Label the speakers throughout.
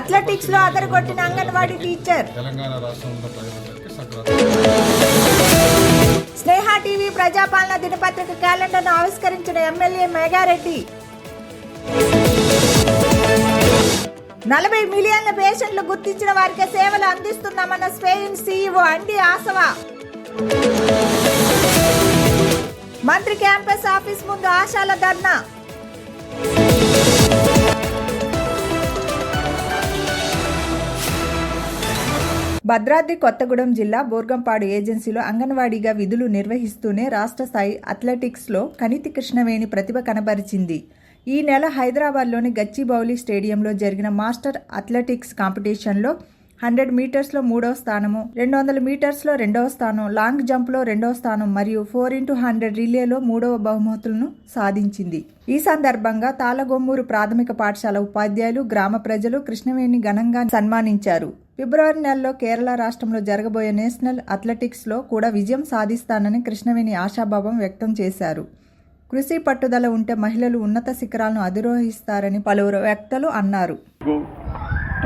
Speaker 1: Athletics లో అదరగొట్టిన anganwadi teacher.
Speaker 2: Telangana రాష్ట్రంలో ప్రజలందరికీ
Speaker 1: స్నేహ టీవీ ప్రజాపాలన దినపత్రిక క్యాలెండర్ను ఆవిష్కరించిన ఎమ్మెల్యే మేఘారెడ్డి. 40 మిలియన్ల పేషెంట్లు గుర్తించిన వారికి సేవలు అందిస్తున్నామన్న స్పెయిన్ సీఈఓ అండి ఆసవా. మంత్రి క్యాంపస్ ఆఫీస్ ముందు ఆశాల ధర్నా. భద్రాద్రి కొత్తగూడెం జిల్లా బోర్గంపాడు ఏజెన్సీలో అంగన్వాడీగా విధులు నిర్వహిస్తూనే రాష్ట్ర స్థాయి అథ్లెటిక్స్లో కనితి కృష్ణవేణి ప్రతిభ కనబరిచింది. ఈ నెల హైదరాబాద్లోని గచ్చిబౌలి స్టేడియంలో జరిగిన మాస్టర్ అథ్లెటిక్స్ కాంపిటీషన్లో 100 మీటర్స్లో 3వ స్థానము, 200 మీటర్స్లో 2వ స్థానం, లాంగ్ జంప్లో 2వ స్థానం మరియు 4x100 రిలేలో 3వ బహుమతులను సాధించింది. ఈ సందర్భంగా తాళగొమ్మూరు ప్రాథమిక పాఠశాల ఉపాధ్యాయులు, గ్రామ ప్రజలు కృష్ణవేణిని ఘనంగా సన్మానించారు. ఫిబ్రవరి నెలలో కేరళ రాష్ట్రంలో జరగబోయే నేషనల్ అథ్లెటిక్స్లో కూడా విజయం సాధిస్తానని కృష్ణవేణి ఆశాభావం వ్యక్తం చేశారు. కృషి పట్టుదల ఉంటే మహిళలు ఉన్నత శిఖరాలను అధిరోహిస్తారని పలువురు వ్యక్తులు అన్నారు.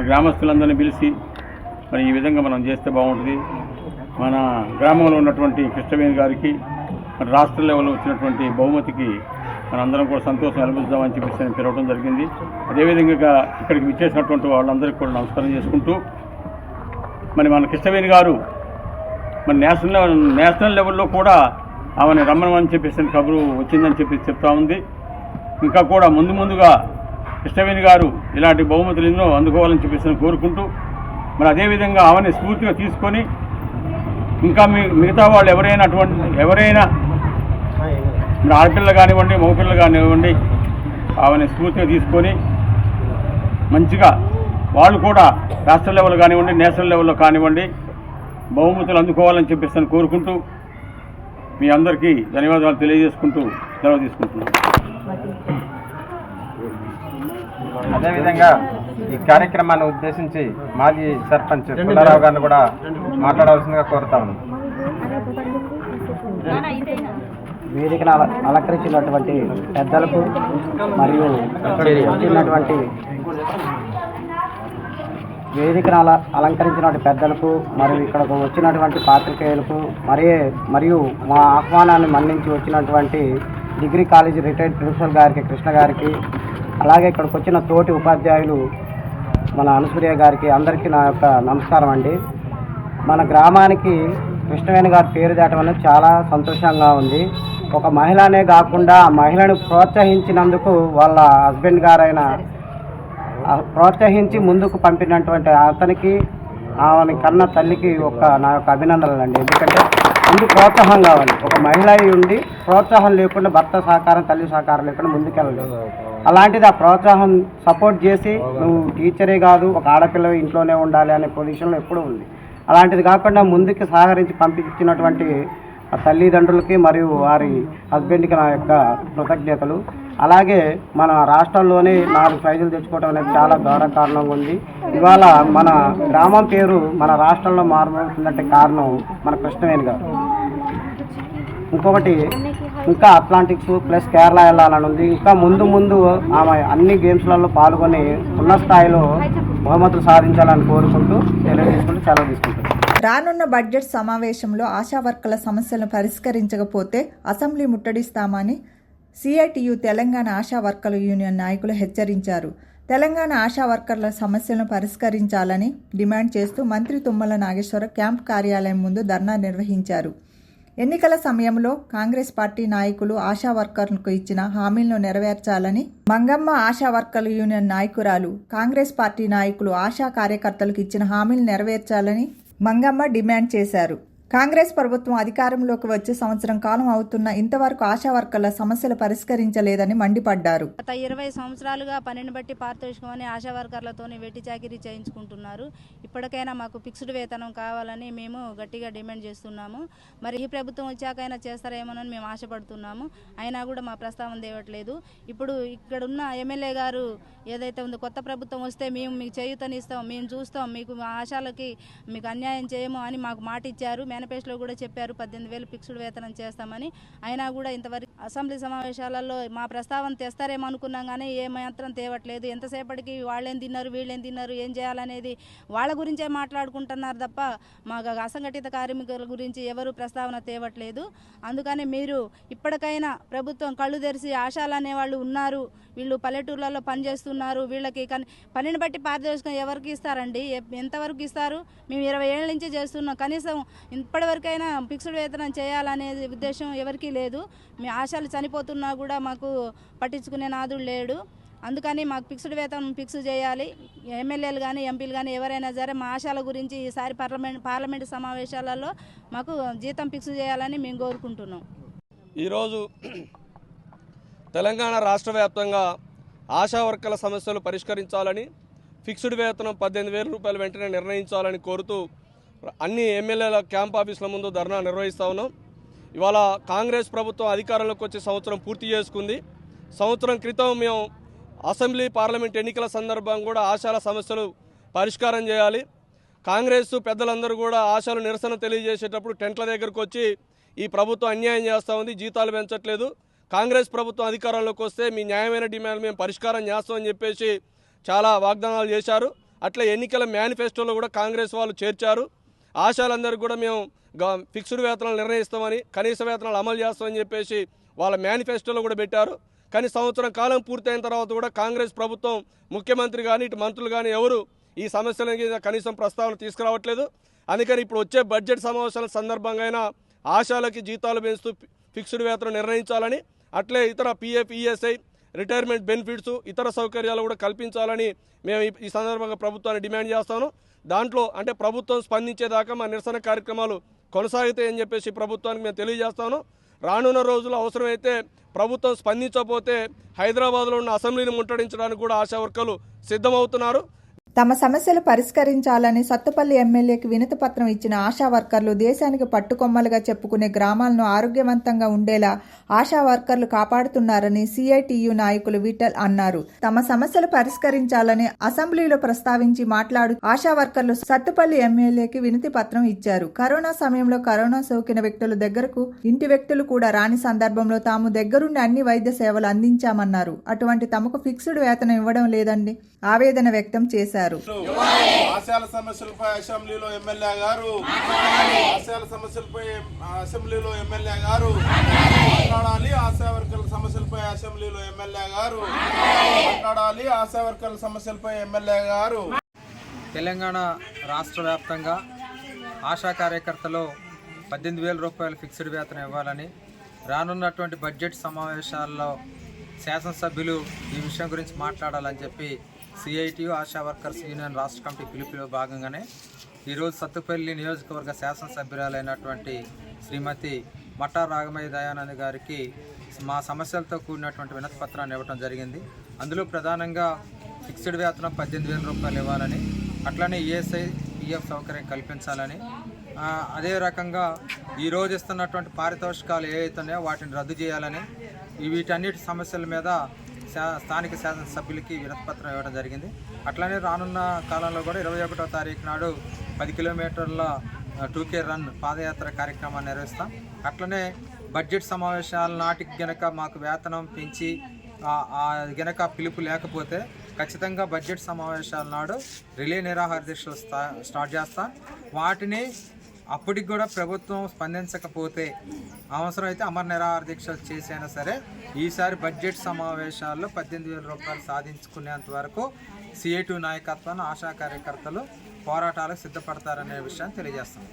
Speaker 3: గ్రామస్తులందరినీ పిలిచి మరి ఈ విధంగా మనం చేస్తే బాగుంటుంది. మన గ్రామంలో ఉన్నటువంటి కృష్ణవేణి గారికి మరి రాష్ట్ర లెవెల్లో వచ్చినటువంటి బహుమతికి మనందరం కూడా సంతోషం అనుభవిద్దామని చెప్పేసి పిలవడం జరిగింది. అదేవిధంగా ఇక్కడికి విచ్చేసినటువంటి వాళ్ళందరికీ కూడా నమస్కారం చేసుకుంటూ మరి మన కృష్ణవేణి గారు మరి నేషనల్ లెవెల్లో కూడా ఆమెను రమ్మని చెప్పేసి కబురు వచ్చిందని చెప్పి చెప్తా ఉంది. ఇంకా కూడా ముందుగా కృష్ణవేణి గారు ఇలాంటి బహుమతులు ఎన్నో అందుకోవాలని చెప్పేసి కోరుకుంటూ మరి అదేవిధంగా ఆమెని స్ఫూర్తిగా తీసుకొని ఇంకా మిగతా వాళ్ళు ఎవరైనా మరి ఆడపిల్లలు కానివ్వండి, మగపిల్లలు కానివ్వండి, ఆమెని స్ఫూర్తిగా తీసుకొని మంచిగా వాళ్ళు కూడా రాష్ట్ర లెవెల్ కానివ్వండి, నేషనల్ లెవెల్లో కానివ్వండి బహుమతులు అందుకోవాలని చెప్పేసి కోరుకుంటూ మీ అందరికీ ధన్యవాదాలు తెలియజేసుకుంటూ సెలవు తీసుకుంటున్నాను.
Speaker 4: అదేవిధంగా ఈ కార్యక్రమాన్ని ఉద్దేశించి మాజీ సర్పంచ్ పుల్లారావు గారిని కూడా మాట్లాడవలసిందిగా కోరుతా ఉన్నాం.
Speaker 5: వేదికను అలంకరించినటువంటి పెద్దలకు మరియు వచ్చినటువంటి వేదికను అలంకరించినటువంటి పెద్దలకు మరియు ఇక్కడకు వచ్చినటువంటి పాత్రికేయులకు మరియు మా ఆహ్వానాన్ని మన్నించి వచ్చినటువంటి డిగ్రీ కాలేజీ రిటైర్డ్ ప్రిన్సిపల్ గారికి, కృష్ణ గారికి, అలాగే ఇక్కడికి వచ్చిన తోటి ఉపాధ్యాయులు మన అనుసూర్య గారికి అందరికీ నా యొక్క నమస్కారం అండి. మన గ్రామానికి కృష్ణవేణి గారి పేరు దాటం అనేది చాలా సంతోషంగా ఉంది. ఒక మహిళనే కాకుండా ఆ మహిళను ప్రోత్సహించినందుకు వాళ్ళ హస్బెండ్ గారైన ప్రోత్సహించి ముందుకు పంపినటువంటి అతనికి, ఆమెని కన్న తల్లికి నా యొక్క అభినందనలు అండి. ఎందుకంటే ముందు ప్రోత్సాహం కావాలి. ఒక మహిళ ఉండి ప్రోత్సాహం లేకుండా, భర్త సహకారం, తల్లి సహకారం లేకుండా ముందుకెళ్ళలేదు. అలాంటిది ఆ ప్రోత్సాహం సపోర్ట్ చేసి నువ్వు టీచరే కాదు, ఒక ఆడపిల్ల ఇంట్లోనే ఉండాలి అనే పొజిషన్లో ఎప్పుడూ ఉంది. అలాంటిది కాకుండా ముందుకు సహకరించి పంపించినటువంటి తల్లిదండ్రులకి మరియు వారి హస్బెండ్కి నా యొక్క కృతజ్ఞతలు. అలాగే మన రాష్ట్రంలోనే 4 ప్రైజులు తెచ్చుకోవడం అనేది చాలా గౌరవకారణంగా ఉంది. ఇవాళ మన గ్రామం పేరు మన రాష్ట్రంలో మారుతుందంటే కారణం మన కృష్ణవేణి గారు. ఇంకొకటి ఇంకా అథ్లెటిక్స్ ప్లస్ కేరళ వెళ్ళాలని ఉంది. ఇంకా ముందు ఆమె అన్ని గేమ్స్లలో పాల్గొని ఉన్న స్థాయిలో బహుమతులు సాధించాలని కోరుకుంటూ సెలవు తీసుకుంటాను.
Speaker 1: రానున్న బడ్జెట్ సమావేశంలో ఆశా వర్కర్ల సమస్యలను పరిష్కరించకపోతే అసెంబ్లీ ముట్టడిస్తామని సిఐటియు తెలంగాణ ఆశా వర్కర్ల యూనియన్ నాయకులు హెచ్చరించారు. తెలంగాణ ఆశా వర్కర్ల సమస్యలను పరిష్కరించాలని డిమాండ్ చేస్తూ మంత్రి తుమ్మల నాగేశ్వరరావు క్యాంప్ కార్యాలయం ముందు ధర్నా నిర్వహించారు. ఎన్నికల సమయంలో కాంగ్రెస్ పార్టీ నాయకులు ఆశా వర్కర్లకు ఇచ్చిన హామీలను నెరవేర్చాలని మంగమ్మ ఆశా వర్కర్ల యూనియన్ నాయకురాలు, కాంగ్రెస్ పార్టీ నాయకులు ఆశా కార్యకర్తలకు ఇచ్చిన హామీలు నెరవేర్చాలని మంగమ్మ డిమాండ్ చేశారు. కాంగ్రెస్ ప్రభుత్వం అధికారంలోకి వచ్చే సంవత్సరం కాలం అవుతున్నా ఇంతవరకు ఆశా వర్కర్ల సమస్యలు పరిష్కరించలేదని మండిపడ్డారు.
Speaker 6: గత 20 సంవత్సరాలుగా పనిని బట్టి పారితోషికమని ఆశా వర్కర్లతోని వెట్టి చాకిరీ చేయించుకుంటున్నారు. ఇప్పటికైనా మాకు ఫిక్స్డ్ వేతనం కావాలని మేము గట్టిగా డిమాండ్ చేస్తున్నాము. మరి ఈ ప్రభుత్వం వచ్చాకైనా చేస్తారేమోనని మేము ఆశపడుతున్నాము. అయినా కూడా మా ప్రస్తావన తేవట్లేదు. ఇప్పుడు ఇక్కడున్న ఎమ్మెల్యే గారు ఏదైతే ఉందో కొత్త ప్రభుత్వం వస్తే మేము మీకు చేయూతనిస్తాం, మేము చూస్తాం, మీకు మా ఆశాలకి మీకు అన్యాయం చేయము అని మాకు మాట ఇచ్చారు. మేనిఫెస్టోలో కూడా చెప్పారు 18,000 ఫిక్స్డ్ వేతనం చేస్తామని. అయినా కూడా ఇంతవరకు అసెంబ్లీ సమావేశాలలో మా ప్రస్తావన తెస్తారేమో అనుకున్నాం కానీ ఏ మాత్రం తేవట్లేదు. ఎంతసేపటికి వాళ్ళేం తిన్నారు వీళ్ళేం తిన్నారు ఏం చేయాలనేది వాళ్ళ గురించే మాట్లాడుకుంటున్నారు తప్ప మాకు అసంఘటిత కార్మికుల గురించి ఎవరు ప్రస్తావన తేవట్లేదు. అందుకని మీరు ఇప్పటికైనా ప్రభుత్వం కళ్ళు తెరిచి ఆశాలు అనేవాళ్ళు ఉన్నారు, వీళ్ళు పల్లెటూర్లలో పనిచేస్తున్నారు, వీళ్ళకి పనిని బట్టి పారితోషికం ఎవరికి ఇస్తారండి? ఎంతవరకు ఇస్తారు? మేము 20 ఏళ్ళ నుంచి చేస్తున్నాం, కనీసం ఇప్పటివరకైనా ఫిక్స్డ్ వేతనం చేయాలనే ఉద్దేశం ఎవరికీ లేదు. మీ ఆశలు చనిపోతున్నా కూడా మాకు పట్టించుకునే నాదుడు లేడు. అందుకని మాకు ఫిక్స్డ్ వేతనం ఫిక్స్ చేయాలి. ఎమ్మెల్యేలు కానీ ఎంపీలు కానీ ఎవరైనా సరే మా ఆశల గురించి ఈసారి పార్లమెంటు సమావేశాలలో మాకు జీతం ఫిక్స్ చేయాలని మేము కోరుకుంటున్నాం.
Speaker 2: ఈరోజు తెలంగాణ రాష్ట్ర వ్యాప్తంగా ఆశా వర్కర్ల సమస్యలు పరిష్కరించాలని, ఫిక్స్డ్ వేతనం 18,000 రూపాయలు వెంటనే నిర్ణయించాలని కోరుతూ అన్ని ఎమ్మెల్యేల క్యాంప్ ఆఫీసుల ముందు ధర్నా నిర్వహిస్తూ ఉన్నాం. ఇవాళ కాంగ్రెస్ ప్రభుత్వం అధికారంలోకి వచ్చి సంవత్సరం పూర్తి చేసుకుంది. సంవత్సరం క్రితం మేము అసెంబ్లీ పార్లమెంట్ ఎన్నికల సందర్భంగా కూడా ఆశాల సమస్యలు పరిష్కారం చేయాలి, కాంగ్రెస్ పెద్దలందరూ కూడా ఆశాలు నిరసన తెలియజేసేటప్పుడు టెంట్ల దగ్గరకు వచ్చి ఈ ప్రభుత్వం అన్యాయం చేస్తూ ఉంది, జీతాలు పెంచట్లేదు, కాంగ్రెస్ ప్రభుత్వం అధికారంలోకి వస్తే మీ న్యాయమైన డిమాండ్ మేము పరిష్కారం చేస్తామని చెప్పేసి చాలా వాగ్దానాలు చేశారు. అట్లా ఎన్నికల మేనిఫెస్టోలో కూడా కాంగ్రెస్ వాళ్ళు చేర్చారు. ఆశాలందరికీ కూడా మేము ఫిక్స్డ్ వేతనాలు నిర్ణయిస్తామని, కనీస వేతనాలు అమలు చేస్తామని చెప్పేసి వాళ్ళ మేనిఫెస్టోలో కూడా పెట్టారు. కానీ సంవత్సరం కాలం పూర్తయిన తర్వాత కూడా కాంగ్రెస్ ప్రభుత్వం ముఖ్యమంత్రి కానీ ఇటు మంత్రులు కానీ ఎవరు ఈ సమస్యల మీద కనీసం ప్రస్తావన తీసుకురావట్లేదు. అందుకని ఇప్పుడు వచ్చే బడ్జెట్ సమావేశాల సందర్భంగా అయినా ఆశాలకి జీతాలు పెంచుతూ ఫిక్స్డ్ వేతనం నిర్ణయించాలని, అట్లే ఇతర పిఎఫ్, ఈఎస్ఐ, రిటైర్మెంట్ బెనిఫిట్స్, ఇతర సౌకర్యాలు కూడా కల్పించాలని మేము ఈ సందర్భంగా ప్రభుత్వాన్ని డిమాండ్ చేస్తాను. దాంట్లో అంటే ప్రభుత్వం స్పందించేదాకా మా నిరసన కార్యక్రమాలు కొనసాగుతాయని చెప్పేసి ప్రభుత్వానికి మేము తెలియజేస్తాను. రానున్న రోజుల్లో అవసరమైతే ప్రభుత్వం స్పందించకపోతే హైదరాబాద్లో ఉన్న అసెంబ్లీని ముట్టడించడానికి కూడా ఆశా వర్కర్లు సిద్ధమవుతున్నారు.
Speaker 1: తమ సమస్యలు పరిష్కరించాలని సత్తుపల్లి ఎమ్మెల్యేకి వినతి పత్రం ఇచ్చిన ఆశా వర్కర్లు దేశానికి పట్టుకొమ్మలుగా చెప్పుకునే గ్రామాలను ఆరోగ్యవంతంగా ఉండేలా ఆశా వర్కర్లు కాపాడుతున్నారని సిఐటియు నాయకులు విఠల్ అన్నారు. తమ సమస్యలు పరిష్కరించాలని అసెంబ్లీలో ప్రస్తావించి మాట్లాడు ఆశా వర్కర్లు సత్తుపల్లి ఎమ్మెల్యేకి వినతి పత్రం ఇచ్చారు. కరోనా సమయంలో కరోనా సోకిన వ్యక్తుల దగ్గరకు ఇంటి వ్యక్తులు కూడా రాని సందర్భంలో తాము దగ్గరుండి అన్ని వైద్య సేవలు అందించామన్నారు. అటువంటి తమకు ఫిక్స్డ్ వేతనం ఇవ్వడం లేదని ఆవేదన వ్యక్తం చేశారు.
Speaker 7: ఆశయాల సమస్యలపై అసెంబ్లీలో ఎమ్మెల్యే గారు, ఆశయాల సమస్యలపై అసెంబ్లీలో ఎమ్మెల్యే గారు మాట్లాడాలి. ఆశా వర్కర్ల సమస్యలపై అసెంబ్లీలో ఎమ్మెల్యే గారు మాట్లాడాలి. ఆశా వర్కర్ల సమస్యలపై ఎమ్మెల్యే గారు.
Speaker 4: తెలంగాణ రాష్ట్ర వ్యాప్తంగా ఆశా కార్యకర్తలు 18,000 రూపాయలు ఫిక్స్డ్ వేతనం ఇవ్వాలని రానున్నటువంటి బడ్జెట్ సమావేశాల్లో శాసనసభ్యులు ఈ విషయం గురించి మాట్లాడాలని చెప్పి సిఐటియు ఆశా వర్కర్స్ యూనియన్ రాష్ట్ర కమిటీ పిలుపులో భాగంగానే ఈరోజు సత్తుపల్లి నియోజకవర్గ శాసనసభ్యురాలైనటువంటి శ్రీమతి మట్టా రాగమయ్య దయానంద్ గారికి మా సమస్యలతో కూడినటువంటి వినతి పత్రాన్ని ఇవ్వడం జరిగింది. అందులో ప్రధానంగా ఫిక్స్డ్ వేతనం 18,000 రూపాయలు ఇవ్వాలని, అట్లనే ఈఎస్ఐ, పిఎఫ్ సౌకర్యం కల్పించాలని, అదే రకంగా ఈరోజు ఇస్తున్నటువంటి పారితోషికాలు ఏవైతున్నాయో వాటిని రద్దు చేయాలని, వీటన్నిటి సమస్యల మీద స్థానిక శాసనసభ్యులకి వినతిపత్రం ఇవ్వడం జరిగింది. అట్లనే రానున్న కాలంలో కూడా 21వ తారీఖు నాడు 10 కిలోమీటర్ల 2K రన్ పాదయాత్ర కార్యక్రమాన్ని నిర్వహిస్తాం. అట్లనే బడ్జెట్ సమావేశాల నాటికి గనక మాకు వేతనం పెంచి గనక పిలుపు లేకపోతే ఖచ్చితంగా బడ్జెట్ సమావేశాల నాడు రిలే నిరాహార దీక్షలు స్టార్ట్ చేస్తాం. వాటిని అప్పటికి కూడా ప్రభుత్వం స్పందించకపోతే అవసరమైతే అమర నిరాహార దీక్షలు చేసైనా సరే ఈసారి బడ్జెట్ సమావేశాల్లో 18,000 రూపాయలు సాధించుకునేంత వరకు సిఐటియు నాయకత్వాన్ని ఆశా కార్యకర్తలు పోరాటాలకు సిద్ధపడతారనే విషయాన్ని తెలియజేస్తాం.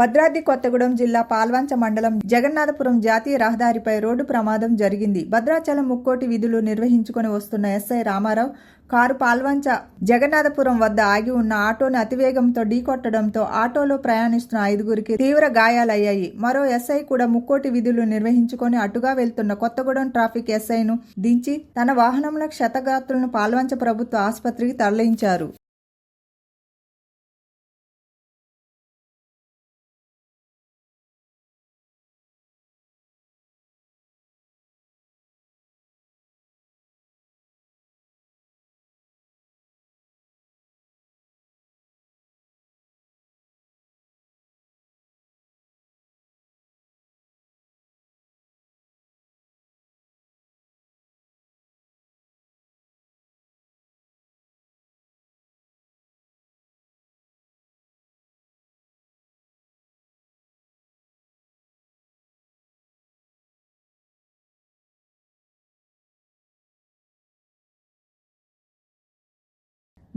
Speaker 1: భద్రాద్రి కొత్తగూడెం జిల్లా పాల్వంచ మండలం జగన్నాథపురం జాతీయ రహదారిపై రోడ్డు ప్రమాదం జరిగింది. భద్రాచలం ముక్కోటి విధులు నిర్వహించుకుని వస్తున్న ఎస్ఐ రామారావు కారు పాల్వంచ జగన్నాథపురం వద్ద ఆగి ఉన్న ఆటోను అతివేగంతో ఢీకొట్టడంతో ఆటోలో ప్రయాణిస్తున్న 5గురికి తీవ్ర గాయాలయ్యాయి. మరో ఎస్ఐ కూడా ముక్కోటి విధులు నిర్వహించుకొని అటుగా వెళ్తున్న కొత్తగూడెం ట్రాఫిక్ ఎస్ఐను దించి తన వాహనంలో క్షతగాత్రులను పాల్వంచ ప్రభుత్వ ఆసుపత్రికి తరలించారు.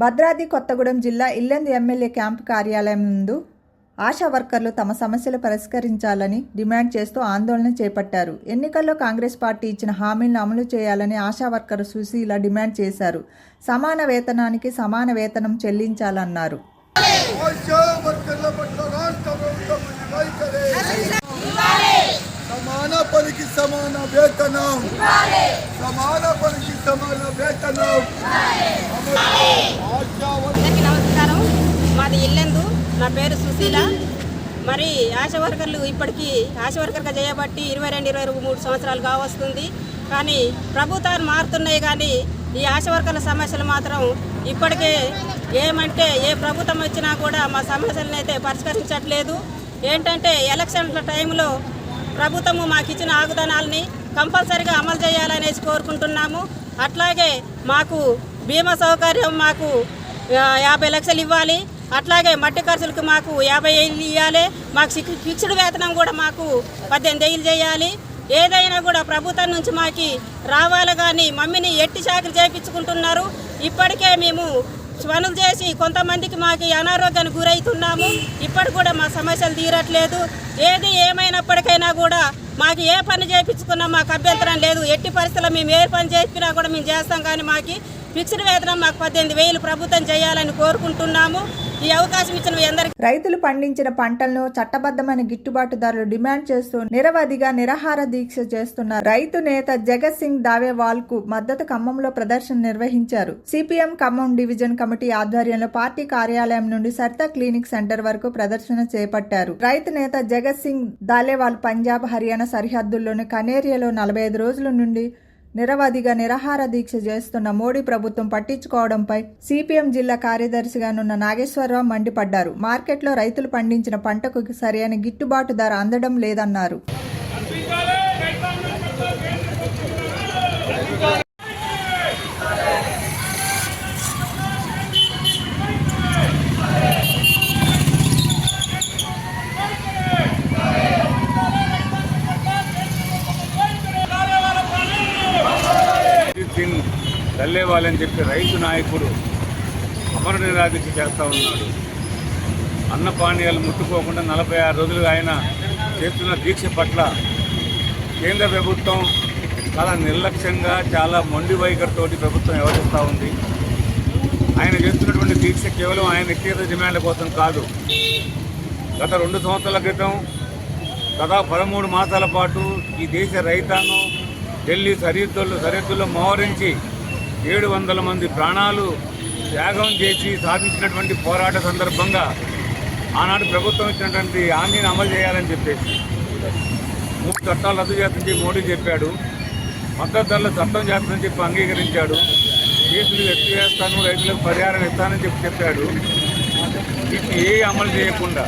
Speaker 1: భద్రాద్రి కొత్తగూడెం జిల్లా ఇల్లందు ఎమ్మెల్యే క్యాంపు కార్యాలయం ముందు ఆశా వర్కర్లు తమ సమస్యలు పరిష్కరించాలని డిమాండ్ చేస్తూ ఆందోళన చేపట్టారు. ఎన్నికల్లో కాంగ్రెస్ పార్టీ ఇచ్చిన హామీలను అమలు చేయాలని ఆశా వర్కర్ సుశీల డిమాండ్ చేశారు. సమాన వేతనానికి సమాన వేతనం చెల్లించాలన్నారు.
Speaker 8: సమాన పనికి సమాన వేతనం, సమాన పనికి సమాన వేతనం.
Speaker 9: అందరికీ నమస్కారం. మాది ఇల్లెందు, నా పేరు సుశీల. మరి ఆశా వర్కర్లు ఇప్పటికీ ఆశా వర్కర్గా చేయబట్టి 22-23 సంవత్సరాలు కావస్తుంది. కానీ ప్రభుత్వాలు మారుతున్నాయి, కానీ ఈ ఆశా వర్కర్ల సమస్యలు మాత్రం ఇప్పటికే ఏమంటే ఏ ప్రభుత్వం వచ్చినా కూడా మా సమస్యలను అయితే పరిష్కరించట్లేదు. ఏంటంటే ఎలక్షన్ల టైంలో ప్రభుత్వము మాకు ఇచ్చిన ఆగుదనాలని కంపల్సరీగా అమలు చేయాలనేసి కోరుకుంటున్నాము. అట్లాగే మాకు బీమా సౌకర్యం మాకు 50 లక్షలు ఇవ్వాలి. అట్లాగే మట్టి ఖర్చులకు మాకు 50,000 ఇవ్వాలి. మాకు ఫిక్స్డ్ వేతనం కూడా మాకు 18,000 చేయాలి. ఏదైనా కూడా ప్రభుత్వం నుంచి మాకు రావాలి, కానీ మమ్మీని ఎట్టి చాకరీ చేయించుకుంటున్నారు. ఇప్పటికే మేము పనులు చేసి కొంతమందికి మాకు అనారోగ్యానికి గురవుతున్నాము. ఇప్పటికి కూడా మా సమస్యలు తీరట్లేదు. ఏది ఏమైనప్పటికైనా కూడా మాకు ఏ పని చేయించుకున్నా మాకు అభ్యంతరం లేదు. ఎట్టి పరిస్థితుల్లో మేము ఏ పని చేసినా కూడా మేము చేస్తాం, కానీ మాకు ఫిక్స్డ్ వేతనం మాకు 18,000 ప్రభుత్వం చేయాలని కోరుకుంటున్నాము. ఈ అవకాశం ఇచ్చిన అందరికీ.
Speaker 1: రైతులు పండించిన పంటలను చట్టబద్ధమైన గిట్టుబాటు ధరలు డిమాండ్ చేస్తూ నిరవధిగా నిరాహార దీక్ష చేస్తున్న రైతు నేత జగత్ సింగ్ దావేవాల్ కు మద్దతు ఖమ్మంలో ప్రదర్శన నిర్వహించారు. సిపిఎం ఖమ్మం డివిజన్ కమిటీ ఆధ్వర్యంలో పార్టీ కార్యాలయం నుండి సరితా క్లినిక్ సెంటర్ వరకు ప్రదర్శన చేపట్టారు. రైతు నేత జగత్ సింగ్ దాలేవాల్ పంజాబ్, హర్యానా సరిహద్దుల్లోని కనేరియాలో 45 రోజుల నుండి నిరవధిగా నిరాహార దీక్ష చేస్తున్న మోడీ ప్రభుత్వం పట్టించుకోవడంపై సిపిఎం జిల్లా కార్యదర్శిగానున్న నాగేశ్వరరావు మండిపడ్డారు. మార్కెట్లో రైతులు పండించిన పంటకు సరైన గిట్టుబాటు ధర అందడం లేదన్నారు.
Speaker 3: దల్లేవాలని చెప్పి రైతు నాయకుడు అమర నిరాదీక్ష చేస్తూ ఉన్నాడు. అన్నపానీయాలు ముట్టుకోకుండా 46 రోజులుగా ఆయన చేస్తున్న దీక్ష పట్ల కేంద్ర ప్రభుత్వం చాలా నిర్లక్ష్యంగా, చాలా మొండి వైఖరితోటి ప్రభుత్వం వ్యవహరిస్తూ ఉంది. ఆయన చేస్తున్నటువంటి దీక్ష కేవలం ఆయన వ్యక్తిగత డిమాండ్ల కోసం కాదు. గత 2 సంవత్సరాల క్రితం దాదాపు 13 మాసాల పాటు ఈ దేశ రైతాంగం ఢిల్లీ సరిహద్దుల్లో మోహరించి 700 మంది ప్రాణాలు త్యాగం చేసి సాధించినటువంటి పోరాట సందర్భంగా ఆనాడు ప్రభుత్వం ఇచ్చినటువంటి హామీని అమలు చేయాలని చెప్పేసి 3 చట్టాలు రద్దు చేస్తుంటే మోడీ చెప్పాడు. మద్దతు ధరల చట్టం చేస్తానని చెప్పి అంగీకరించాడు. కేసులు ఎత్తివేస్తాను, రైతులకు పరిహారం ఇస్తానని చెప్పాడు. వీటిని ఏ అమలు చేయకుండా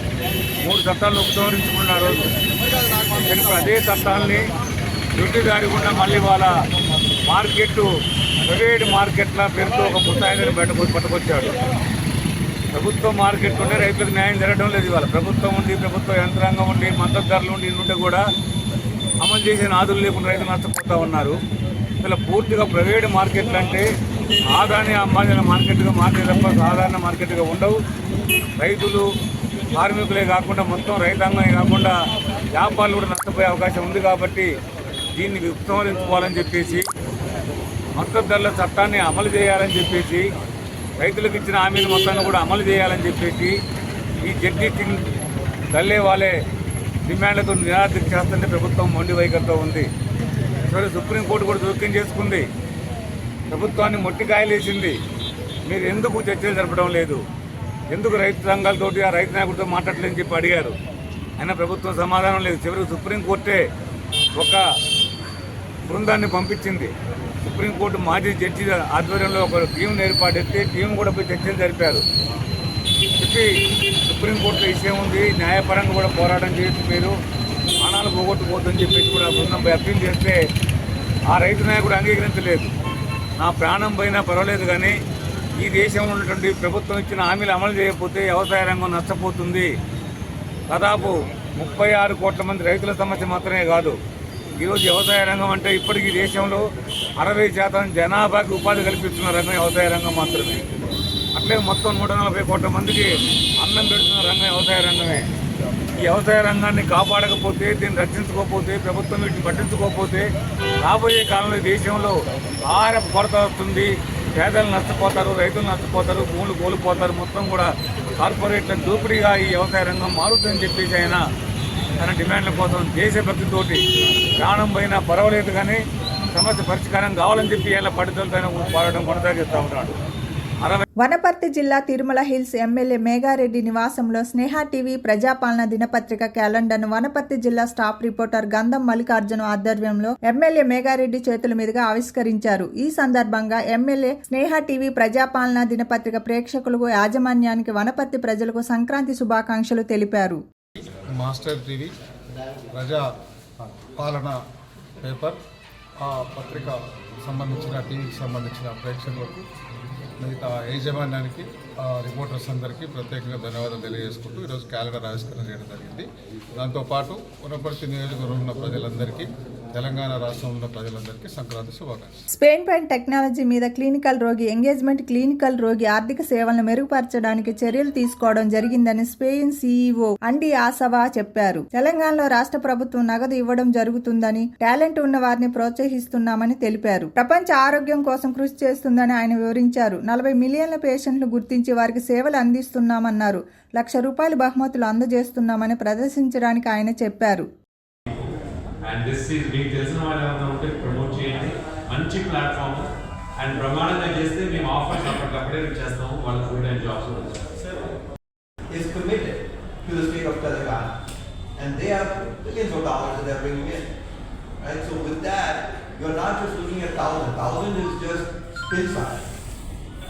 Speaker 3: 3 చట్టాలను ఉపసంహరించుకున్న రోజు అదే చట్టాలని దొడ్డిదారి గుండా మళ్ళీ వాళ్ళ మార్కెట్ ప్రైవేట్ మార్కెట్ల పేరుతో ఒక ముసాయిదని పట్టుకొచ్చాడు. ప్రభుత్వ మార్కెట్ ఉంటే రైతులకు న్యాయం జరగడం లేదు. ఇవాళ ప్రభుత్వం ఉండి, ప్రభుత్వ యంత్రాంగం ఉండి, మద్దతు ధరలు ఉండి కూడా అమలు చేసే నాదులు లేకుండా రైతులు నష్టపోతూ ఉన్నారు. ఇలా పూర్తిగా ప్రైవేట్ మార్కెట్లు అంటే ఆదాని అంబానీ మార్కెట్గా మారే తప్ప సాధారణ మార్కెట్గా ఉండవు. రైతులు, కార్మికులే కాకుండా మొత్తం రైతాంగమే కాకుండా వ్యాపారులు కూడా నష్టపోయే అవకాశం ఉంది. కాబట్టి దీన్ని ఉపసంహరించుకోవాలని చెప్పేసి, మద్దతు ధరల చట్టాన్ని అమలు చేయాలని చెప్పేసి, రైతులకు ఇచ్చిన హామీలు మొత్తాన్ని కూడా అమలు చేయాలని చెప్పేసి ఈ జగత్ సింగ్ దల్లేవాలే డిమాండ్లతో నిరాదీక్ష చేస్తుంటే ప్రభుత్వం మొండి వైఖరితో ఉంది. సరే, సుప్రీంకోర్టు కూడా జోక్యం చేసుకుంది, ప్రభుత్వాన్ని మొట్టికాయలేసింది. మీరు ఎందుకు చర్చలు జరపడం లేదు, ఎందుకు రైతు సంఘాలతోటి ఆ రైతు నాయకుడితో మాట్లాడలేదని చెప్పి అడిగారు. అయినా ప్రభుత్వం సమాధానం లేదు. చివరికి సుప్రీంకోర్టే ఒక బృందాన్ని పంపించింది. సుప్రీంకోర్టు మాజీ జడ్జి ఆధ్వర్యంలో ఒక టీంను ఏర్పాటెత్తి టీం కూడా పోయి చర్చలు జరిపారు. చెప్పి సుప్రీంకోర్టులో విషయం ఉంది, న్యాయపరంగా కూడా పోరాటం చేసి మీరు ప్రాణాలు పోగొట్టుకోవద్దని చెప్పేసి కూడా బృందంపై అప్పీల్ చేస్తే ఆ రైతు నాయకుడు అంగీకరించలేదు. నా ప్రాణం పోయినా పర్వాలేదు, కానీ ఈ దేశంలో ఉన్నటువంటి ప్రభుత్వం ఇచ్చిన హామీలు అమలు చేయకపోతే వ్యవసాయ రంగం నష్టపోతుంది. దాదాపు 36 కోట్ల మంది రైతుల సమస్య మాత్రమే కాదు, ఈరోజు వ్యవసాయ రంగం అంటే ఇప్పటికీ దేశంలో 60% జనాభాకి ఉపాధి కల్పిస్తున్న రంగం వ్యవసాయ రంగం మాత్రమే. అట్లే మొత్తం 140 కోట్ల మందికి అన్నం పెడుతున్న రంగం వ్యవసాయ రంగమే. ఈ వ్యవసాయ రంగాన్ని కాపాడకపోతే, దీన్ని రక్షించుకోకపోతే, ప్రభుత్వం వీటిని పట్టించుకోకపోతే రాబోయే కాలంలో దేశంలో ఆహార కొరత వస్తుంది. పేదలు నష్టపోతారు, రైతులు నష్టపోతారు, భూములు కోల్పోతారు. మొత్తం కూడా కార్పొరేట్ల దోపిడీగా ఈ వ్యవసాయ రంగం మారుతుందని చెప్పేసి ఆయన తన డిమాండ్ల కోసం దేశభక్తితోటి ప్రాణం పోయినా పర్వాలేదు కానీ సమస్య పరిష్కారం కావాలని చెప్పి ఇలా పట్టుదలపైన పోరాటం కొనసాగిస్తూ ఉన్నాడు.
Speaker 1: వనపర్తి జిల్లా తిరుమల హిల్స్ ఎమ్మెల్యే మేఘారెడ్డి నివాసంలో స్నేహ టీవీ ప్రజాపాలన దినపత్రిక క్యాలెండర్ను వనపర్తి జిల్లా స్టాఫ్ రిపోర్టర్ గంధం మల్లికార్జున ఆధ్వర్యంలో ఎమ్మెల్యే మేఘారెడ్డి చేతుల మీదుగా ఆవిష్కరించారు. ఈ సందర్భంగా ఎమ్మెల్యే స్నేహ టీవీ ప్రజాపాలన దినపత్రిక ప్రేక్షకులకు, యాజమాన్యానికి, వనపర్తి ప్రజలకు సంక్రాంతి శుభాకాంక్షలు తెలిపారు.
Speaker 10: మాస్టర్ టీవీ ప్రజా పాలన పేపర్, ఆ పత్రిక సంబంధించిన టీవీకి సంబంధించిన ప్రేక్షకులకు, మిగతా యాజమాన్యానికి, రిపోర్టర్స్ అందరికీ ప్రత్యేకంగా ధన్యవాదాలు తెలియజేసుకుంటూ ఈరోజు క్యాలెండర్ ఆవిష్కరణ చేయడం జరిగింది. దాంతోపాటు వనపర్తి నియోజకవర్గంలో ఉన్న ప్రజలందరికీ, తెలంగాణ రాష్ట్రంలో ఉన్న ప్రజలందరికీ సంక్రాంతి శుభాకాంక్షలు.
Speaker 1: స్పెయిన్ పైన్ టెక్నాలజీ మీద క్లినికల్ రోగి ఎంగేజ్మెంట్ క్లినికల్ రోగి ఆర్థిక సేవలను మెరుగుపరచడానికి చర్యలు తీసుకోవడం జరిగిందని స్పెయిన్ సీఈఓ అండి ఆసవా చెప్పారు. తెలంగాణలో రాష్ట్ర ప్రభుత్వం నగదు ఇవ్వడం జరుగుతుందని, టాలెంట్ ఉన్న వారిని ప్రోత్సహిస్తున్నామని తెలిపారు. ప్రపంచ ఆరోగ్యం కోసం కృషి చేస్తుందని ఆయన వివరించారు. 40 మిలియన్ల పేషెంట్లు గుర్తించి వారికి సేవలు అందిస్తున్నామన్నారు. ₹1,00,000 బహుమతులు అందజేస్తున్నామని ప్రదర్శించడానికి ఆయన చెప్పారు.
Speaker 11: అండ్ దిస్ ఈజ్ మీకు తెలిసిన వాళ్ళు ఏమైనా ఉంటే ప్రమోట్ చేయండి. మంచి ప్లాట్ఫామ్ అండ్ ప్రమాణంగా చేస్తే మేము ఆఫర్స్ అప్పటికప్పుడే చేస్తాము. వాళ్ళకి full time jobs
Speaker 12: is committed to the state of Telangana, and they have billions of dollars that they are bringing in, right? So with that, you are not just looking at 1,000 is just still size.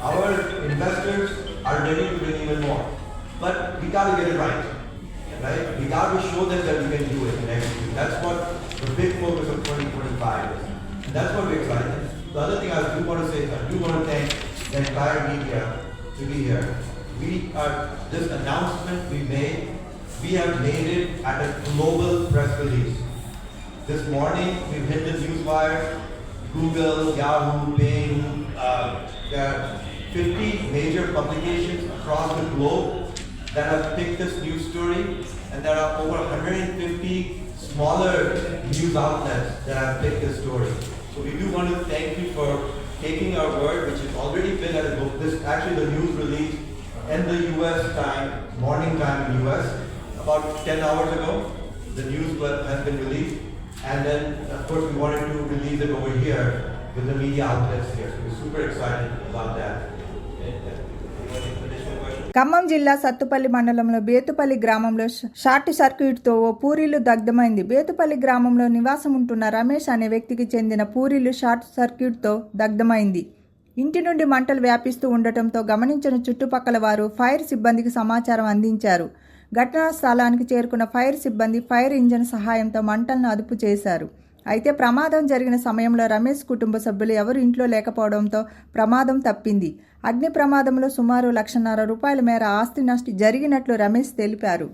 Speaker 12: Our investors are ready to bring even more, but we got to get it right. Right? We got to show them that we can do it and execute. That's what the big focus of 2025 is. And that's what we're excited. The other thing I do want to say is I do want to thank the entire media to be here. This announcement we have made it at a global press release. This morning we've hit the newswire, Google, Yahoo, Bing, there are 50 major publications across the globe that have picked this news story, and there are over 150 smaller news outlets that have picked this story. So we do want to thank you for taking our word, which has already been at a book. This actually the news release in the US time, morning time in US, about 10 hours ago. The news has been released, and then of course we wanted to release it over here with the media outlets here. So we're super excited about that.
Speaker 1: Khammam జిల్లా సత్తుపల్లి మండలంలో బేతుపల్లి గ్రామంలో short సర్క్యూట్తో ఓ పూరీలు దగ్ధమైంది. బేతుపల్లి గ్రామంలో నివాసం ఉంటున్న రమేష్ అనే వ్యక్తికి చెందిన పూరీలు షార్ట్ సర్క్యూట్తో దగ్ధమైంది. ఇంటి నుండి మంటలు వ్యాపిస్తూ ఉండటంతో గమనించిన చుట్టుపక్కల వారు ఫైర్ సిబ్బందికి సమాచారం అందించారు. ఘటనా స్థలానికి చేరుకున్న ఫైర్ సిబ్బంది ఫైర్ ఇంజన్ సహాయంతో మంటలను అదుపు చేశారు. అయితే ప్రమాదం జరిగిన సమయంలో రమేష్ కుటుంబ సభ్యులు ఎవరు ఇంట్లో లేకపోవడంతో ప్రమాదం తప్పింది. అగ్ని ప్రమాదంలో సుమారు ₹1,50,000 మేర ఆస్తి నష్టం జరిగినట్లు రమేష్ తెలిపారు.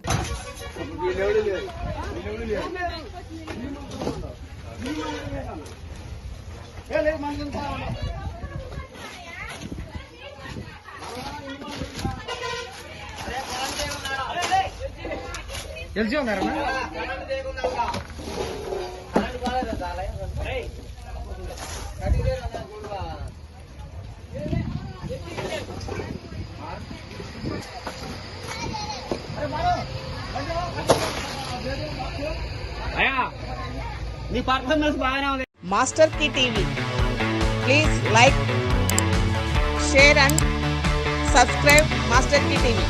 Speaker 13: మాస్టర్ కి TV please like, share and subscribe master కి టీవీ.